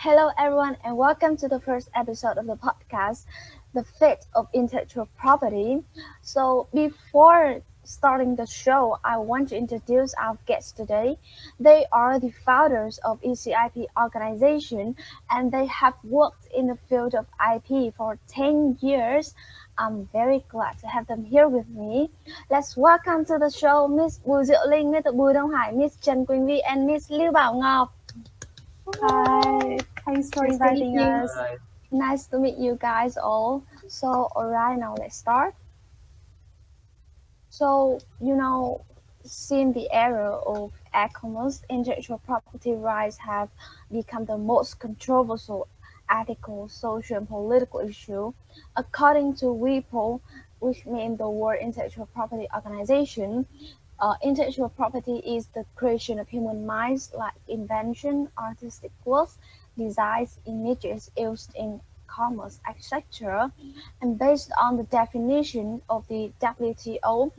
Hello, everyone, and welcome to the first episode of the podcast, The Fate of Intellectual Property. So, before starting the show, I want to introduce our guests today. They are the founders of ECIP organization, and they have worked in the field of IP for 10 years. I'm very glad to have them here with me. Let's welcome to the show Miss Bùi Diệu Linh, Mr. Bùi Đông Hải, Miss Trần Quỳnh Vi, and Miss Lưu Bảo Ngọc. Hi, thanks for Nice to meet inviting you. us. Nice to meet you guys all. So, alright, now let's start. So, since the era of e-commerce, intellectual property rights have become the most controversial ethical, social, and political issue. According to WIPO, which means the World Intellectual Property Organization, intellectual property is the creation of human minds, like invention, artistic works, designs, images used in commerce, etc. And based on the definition of the WTO,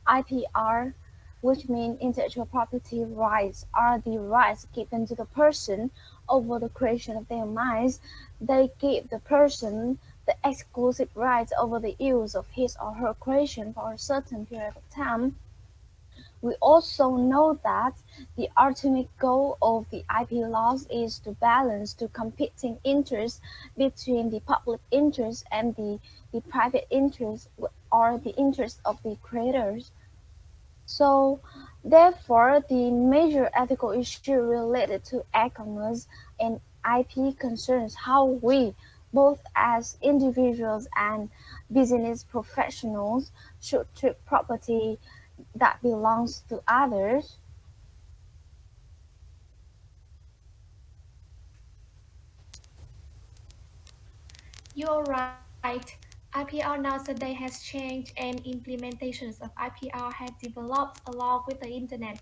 IPR, which means intellectual property rights, are the rights given to the person over the creation of their minds. They give the person the exclusive rights over the use of his or her creation for a certain period of time. We also know that the ultimate goal of the IP laws is to balance the competing interests between the public interest and the private interest or the interest of the creators. So, therefore, the major ethical issue related to e-commerce and IP concerns how we, both as individuals and business professionals, should treat property that belongs to others. You're right. IPR nowadays has changed and implementations of IPR have developed along with the internet.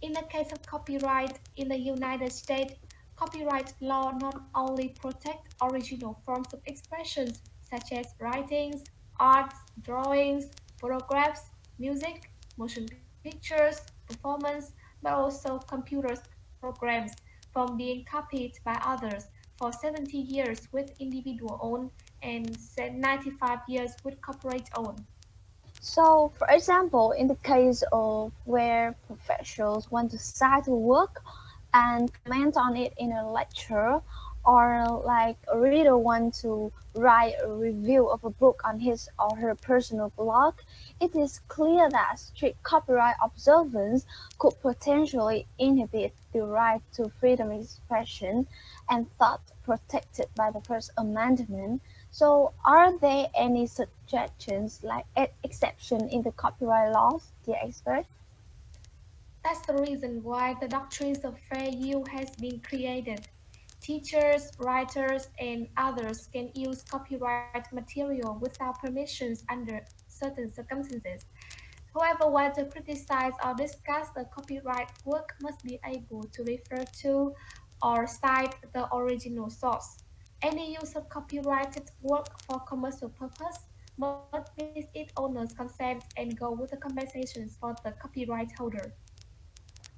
In the case of copyright in the United States, copyright law not only protects original forms of expressions such as writings, arts, drawings, photographs, music, motion pictures, performance, but also computers programs from being copied by others for 70 years with individual own and 95 years with corporate own. So, for example, in the case of where professionals want to cite a work and comment on it in a lecture, or like a reader want to write a review of a book on his or her personal blog, it is clear that strict copyright observance could potentially inhibit the right to freedom of expression and thought protected by the First Amendment. So, are there any suggestions like exception in the copyright laws, dear expert? That's the reason why the doctrines of fair use has been created. Teachers, writers, and others can use copyright material without permissions under certain circumstances. Whoever wants to criticize or discuss the copyright work must be able to refer to or cite the original source. Any use of copyrighted work for commercial purpose must meet its owner's consent and go with the compensations for the copyright holder.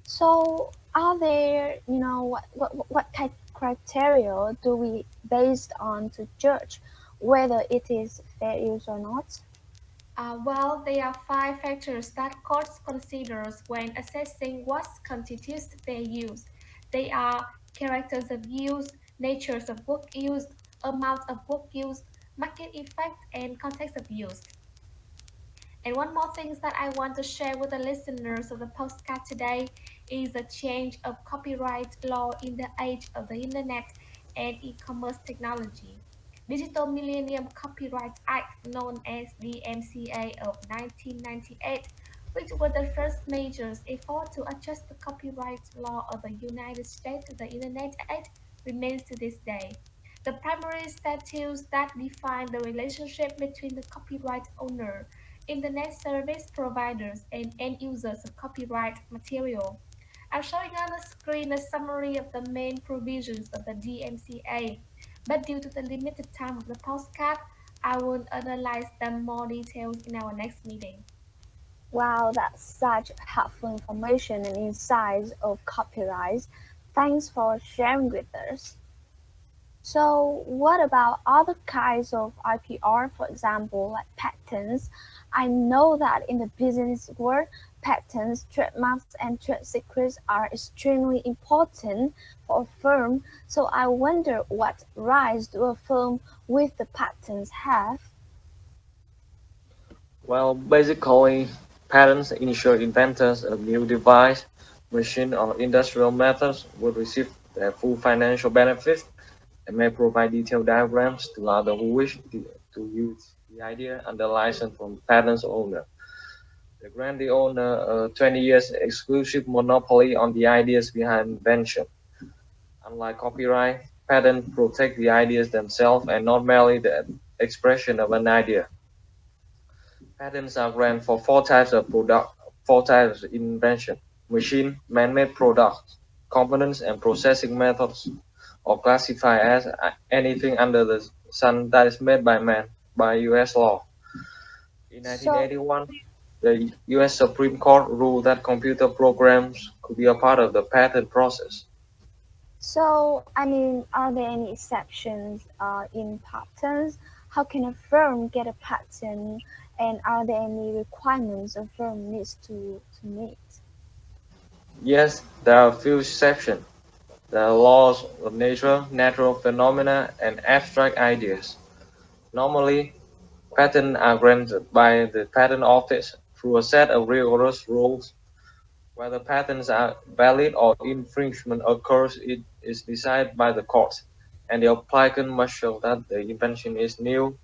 So, are there, what criteria do we based on to judge whether it is fair use or not? Well, there are five factors that courts considers when assessing what constitutes fair use. They are characters of use, natures of work used, amount of work used, market effect, and context of use. And one more thing that I want to share with the listeners of the postcard today is the change of copyright law in the age of the internet and e-commerce technology. Digital Millennium Copyright Act, known as the MCA of 1998, which was the first major effort to adjust the copyright law of the United States to the Internet Act, remains to this day. The primary statutes that define the relationship between the copyright owner, internet service providers, and end users of copyright material. I'm showing on the screen a summary of the main provisions of the DMCA, but due to the limited time of the postcard, I will analyze them more details in our next meeting. Wow, that's such helpful information and insights of copyright. Thanks for sharing with us. So, what about other kinds of IPR, for example, like patents? I know that in the business world, patents, trademarks, and trade secrets are extremely important for a firm. So, I wonder what rights do a firm with the patents have? Well, basically, patents ensure inventors of new device, machine, or industrial methods will receive their full financial benefits and may provide detailed diagrams to others who wish to use the idea under license from the patent's owner. They grant the owner a 20 years exclusive monopoly on the ideas behind invention. Unlike copyright, patents protect the ideas themselves and not merely the expression of an idea. Patents are granted for four types of invention: machine, man-made products, components, and processing methods, or classified as anything under the sun that is made by man by U.S. law. In So, 1981, the U.S. Supreme Court ruled that computer programs could be a part of the patent process. are there any exceptions in patents? How can a firm get a patent, and are there any requirements a firm needs to meet? Yes, there are a few exceptions. There are laws of nature, natural phenomena, and abstract ideas. Normally, patents are granted by the Patent Office through a set of rigorous rules. Whether patents are valid or infringement occurs it is decided by the courts, and the applicant must show that the invention is new,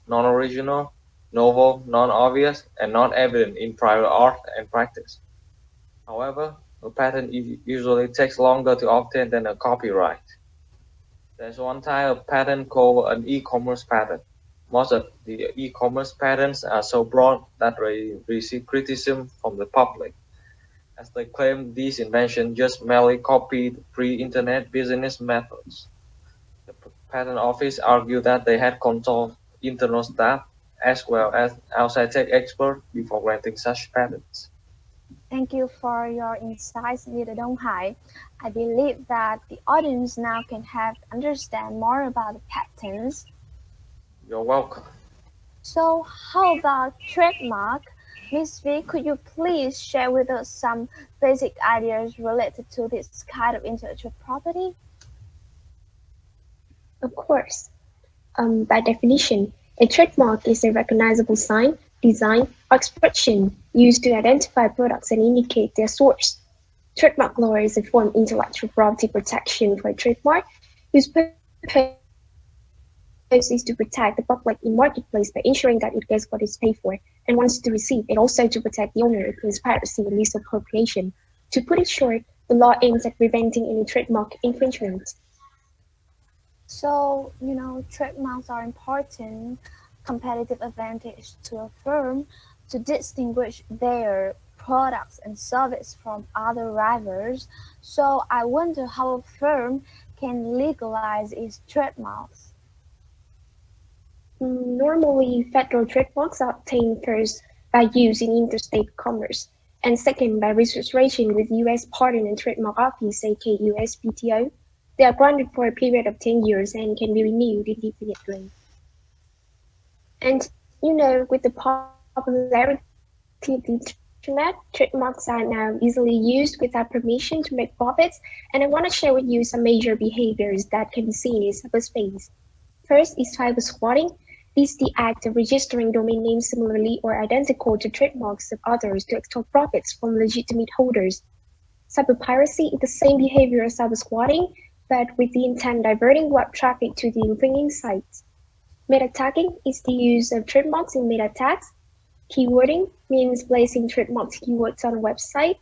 non-original, novel, non-obvious, and not evident in prior art and practice. However, a patent usually takes longer to obtain than a copyright. There's one type of patent called an e-commerce patent. Most of the e-commerce patents are so broad that they receive criticism from the public, as they claim these inventions just merely copied pre-internet business methods. The patent office argued that they had controlled internal staff as well as outside tech experts before granting such patents. Thank you for your insights, Leader Donghai. I believe that the audience now can have understand more about the patents. You're welcome. So, how about trademark? Miss V, could you please share with us some basic ideas related to this kind of intellectual property? Of course. By definition, a trademark is a recognizable sign, design, or expression used to identify products and indicate their source. Trademark law is a form of intellectual property protection for a trademark whose purpose is to protect the public in marketplace by ensuring that it gets what it's paid for and wants to receive, and also to protect the owner against piracy and misappropriation. To put it short, the law aims at preventing any trademark infringement. So, trademarks are important competitive advantage to a firm to distinguish their products and service from other rivals. So, I wonder how a firm can legalize its trademarks. Normally, federal trademarks are obtained first by use in interstate commerce, and second by registration with U.S. Patent and Trademark Office aka USPTO. They are granted for a period of 10 years and can be renewed indefinitely. And with the popularity of the internet, trademarks are now easily used without permission to make profits, and I want to share with you some major behaviors that can be seen in cyberspace. First is cyber squatting. This is the act of registering domain names similarly or identical to trademarks of others to extort profits from legitimate holders. Cyber piracy is the same behavior as cyber squatting, but with the intent diverting web traffic to the infringing sites. Meta tagging is the use of trademarks in meta tags. Keywording means placing trademarked keywords on a website.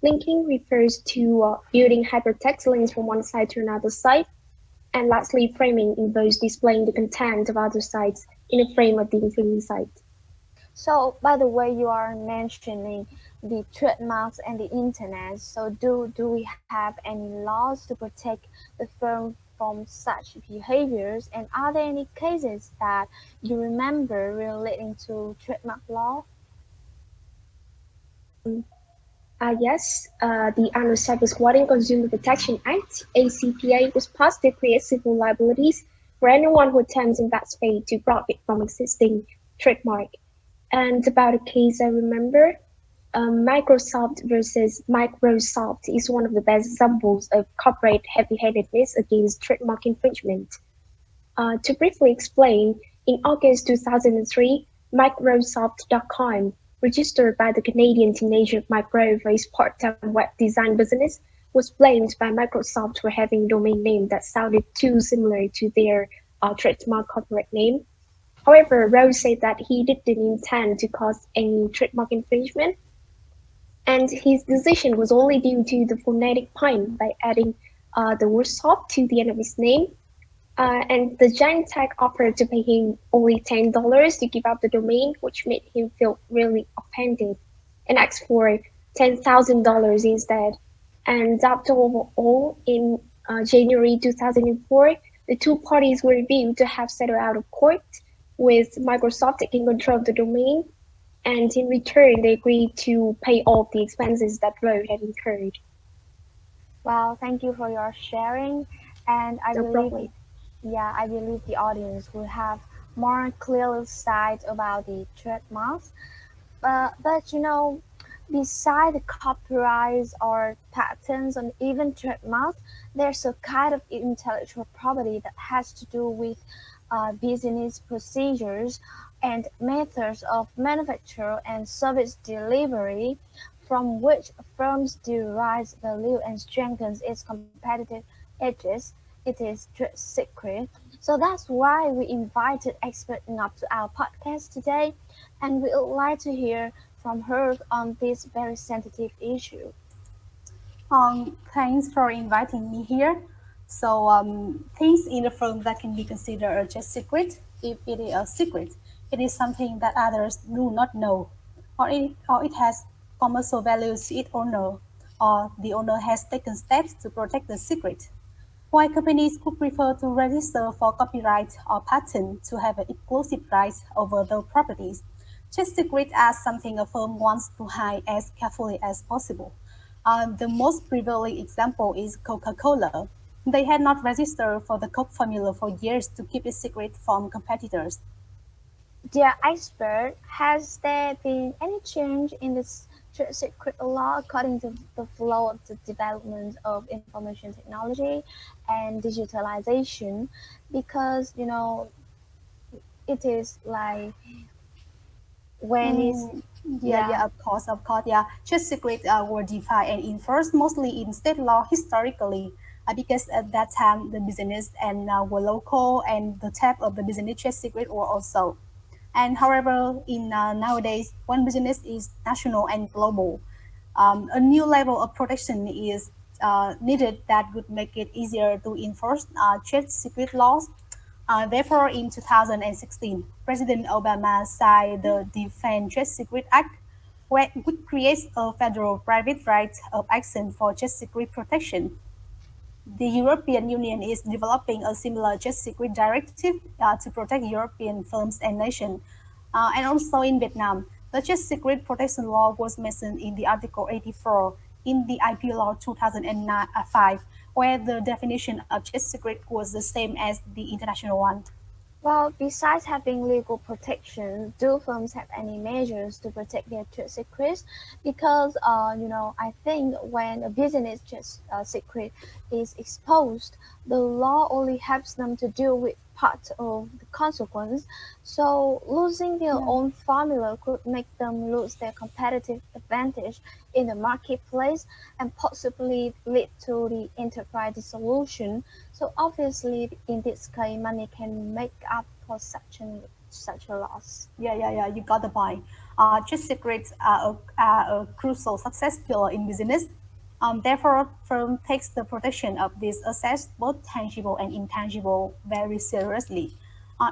Linking refers to building hypertext links from one site to another site. And lastly, framing involves displaying the content of other sites in a frame of the infringing site. So, by the way, you are mentioning the trademarks and the internet. So, do we have any laws to protect the firm from such behaviors? And are there any cases that you remember relating to trademark law? Yes, the Anti-Cybersquatting Consumer Protection Act (ACPA) was passed to create civil liabilities for anyone who attempts in bad faith to profit from existing trademark. And about a case I remember, Microsoft versus Microsoft is one of the best examples of corporate heavy-handedness against trademark infringement. To briefly explain, in August 2003, Microsoft.com, registered by the Canadian teenager Mike Rowe for his part-time web design business, was blamed by Microsoft for having a domain name that sounded too similar to their trademark corporate name. However, Rowe said that he didn't intend to cause any trademark infringement, and his decision was only due to the phonetic point by adding the word soft to the end of his name. And the giant tech offered to pay him only $10 to give up the domain, which made him feel really offended, and asked for $10,000 instead. And after all, in January 2004, the two parties were revealed to have settled out of court, with Microsoft taking control of the domain, and in return, they agreed to pay all the expenses that Road had incurred. Well, thank you for your sharing, and I No believe problem. I believe the audience will have more clear sight about the trademarks. But beside the copyrights or patents and even trademarks, there's a kind of intellectual property that has to do with business procedures and methods of manufacture and service delivery, from which firms derive value and strengthens its competitive edges. It is trade secret. So that's why we invited expert Ngọc to our podcast today, and we would like to hear from her on this very sensitive issue. Thanks for inviting me here. So, things in the film that can be considered a just secret, if it is a secret, it is something that others do not know, or it has commercial values to its owner, or the owner has taken steps to protect the secret. While companies could prefer to register for copyright or patent to have exclusive rights over those properties, just secret as something a firm wants to hide as carefully as possible. The most prevalent example is Coca-Cola. They had not registered for the Coke formula for years to keep it secret from competitors. Dear expert, has there been any change in this trade secret law according to the flow of the development of information technology and digitalization? Because it is like when it's Mm, yeah. of course, yeah. Chess secrets were defined and enforced mostly in state law historically, because at that time the business and were local and the type of the business chess secret were also. And however, in nowadays, when business is national and global, a new level of protection is needed that would make it easier to enforce trade secret laws. Therefore, in 2016, President Obama signed the Defense Trade Secret Act, which creates a federal private right of action for trade secret protection. The European Union is developing a similar trade secret directive to protect European firms and nations. And also in Vietnam, the trade secret protection law was mentioned in the Article 84 in the IP Law 2005, where the definition of trade secret was the same as the international one. Well, besides having legal protection, do firms have any measures to protect their trade secrets? Because, I think when a business trade secret is exposed, the law only helps them to deal with part of the consequence. So losing their Yeah. own formula could make them lose their competitive advantage in the marketplace and possibly lead to the enterprise dissolution. So obviously, in this case, money can make up for such a loss. Yeah. You got the point. Trade secrets are a crucial success pillar in business. Therefore, firm takes the protection of these assets, both tangible and intangible, very seriously.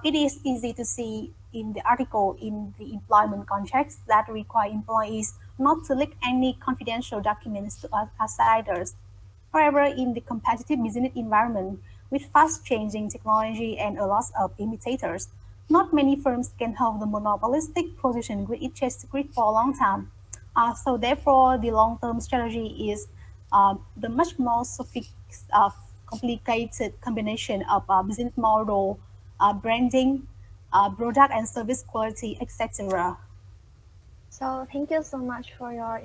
It is easy to see in the article in the employment contracts that require employees not to leak any confidential documents to outsiders. However, in the competitive business environment, with fast-changing technology and a lot of imitators, not many firms can hold the monopolistic position with each secret for a long time. So therefore, the long-term strategy is the much more complicated combination of business model, branding, product and service quality, etc. So thank you so much for your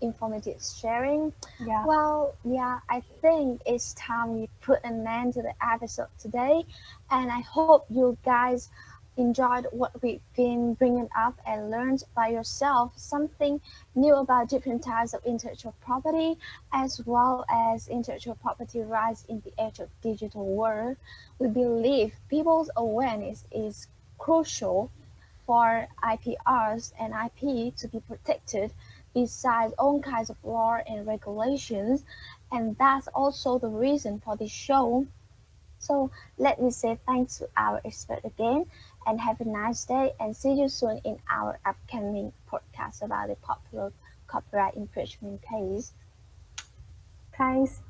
informative sharing. Yeah. Well, yeah, I think it's time we put an end to the episode today, and I hope you guys enjoyed what we've been bringing up and learned by yourself something new about different types of intellectual property, as well as intellectual property rights in the age of digital world. We believe people's awareness is crucial for IPRs and IP to be protected besides all kinds of law and regulations, and that's also the reason for this show. So let me say thanks to our expert again and have a nice day and see you soon in our upcoming podcast about the popular copyright infringement case. Thanks.